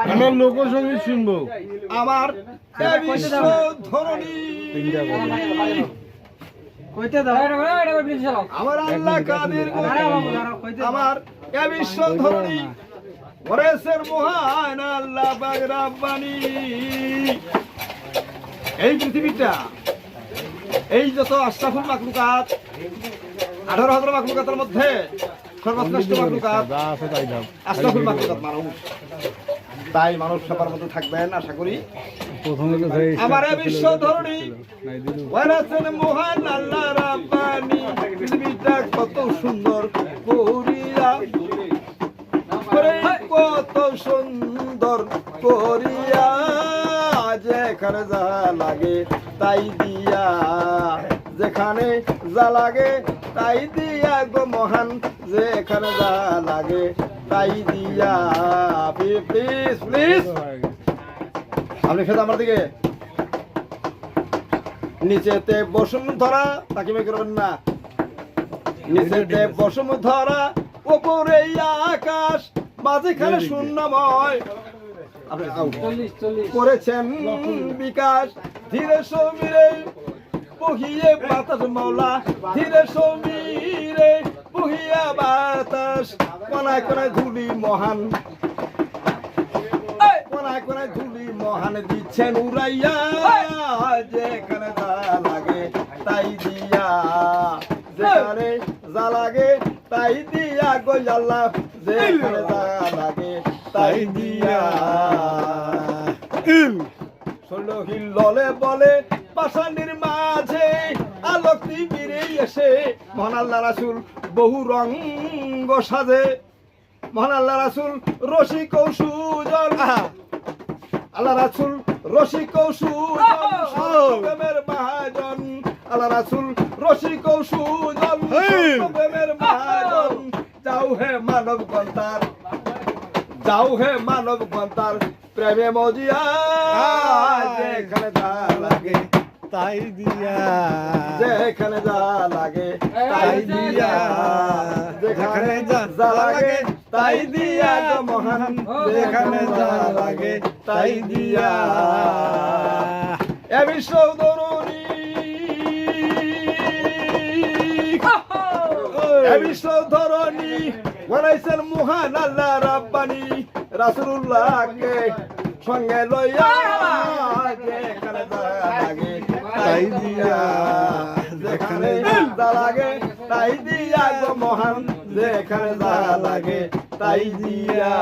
আমার লোকসঙ্গীত শুনবো। আমার বিশ্ব ধরণী আমার আল্লাহ কাদের আমার বিশ্ব ধরণী ওরেসের মহান আল্লাহ পাক রব্বানি। এই পৃথিবীটা এই যত আশরাফুল মাখলুকাত 18,000 মাখলুকাতের মধ্যে সর্বশ্রেষ্ঠ মাখলুকাত আশরাফুল মাখলুকাত মানুষ। তাই মানুষ সবার মধ্যে থাকবেন আশা করি। আমার বিশ্ব ধরণী ওয়ারাসেন মহান আল্লাহ রাব্বানি। পৃথিবীটা কত সুন্দর করিয়া কত সুন্দর করিয়া যেখানে যা লাগে তাই দিয়া যেখানে যা লাগে তাই দিয়া গো মহান যেখানে যা লাগে তাই দিয়া। প্লিজ প্লিজ আপনি খেতে আমার দিকে নিচেতে বসুন ধরা তাকে মেয়ে করবেন না। নিচেতে বসুন ধরা উপরে আকাশ মাঝখানে শূন্যময় করেছেন বিকাশ। ধীরে সমীরে বহিয়ে বাতাস মাওলা ধীরে সমীরে বহিয়া বাতাস। কোনায় কোনায় ধুলি মহান কোনায় কোনায় ধুলি মহান দিচ্ছেন উড়াইয়া যেখানে যা লাগে তাই দিয়া যেখানে যা লাগে তাই দিয়া গো আল্লাহ যেখানে যা লাগে তাই দিয়া। ষোলো হিল্ললে বলে পাষাণের মাঝে আলোক তীরে এসে মহান আল্লাহ রাসূল বহু রঙ্গ সাজে। মহান আল্লাহ রাসূল রসিক সুজন আল্লাহ রাসূল রসিক সুজন প্রেমের মহাজন। আল্লাহ রাসূল রসিক সুজন প্রেমের মহাজন। যাও হে মানব গন্তার যাও হে মানব গন্তার প্রেমে মজিয়া যেখানে যা লাগে তাই দিয়া যেখানে যা লাগে তাই দিয়া যেখানে যা লাগে তাই দিয়া গো মহান যেখানে যা লাগে তাই দিয়া। এ বিশ্ব ধরণী এ বিশ্ব ধরণী বানাইছেন মহান আল্লাহ রাব্বানি। রাসূলুল্লাহকে সঙ্গে লইয়া যেখানে যা লাগে তাই দিয়া যেখানে যা লাগে তাই দিয়া গো মহান যেখানে যা লাগে তাই দিয়া।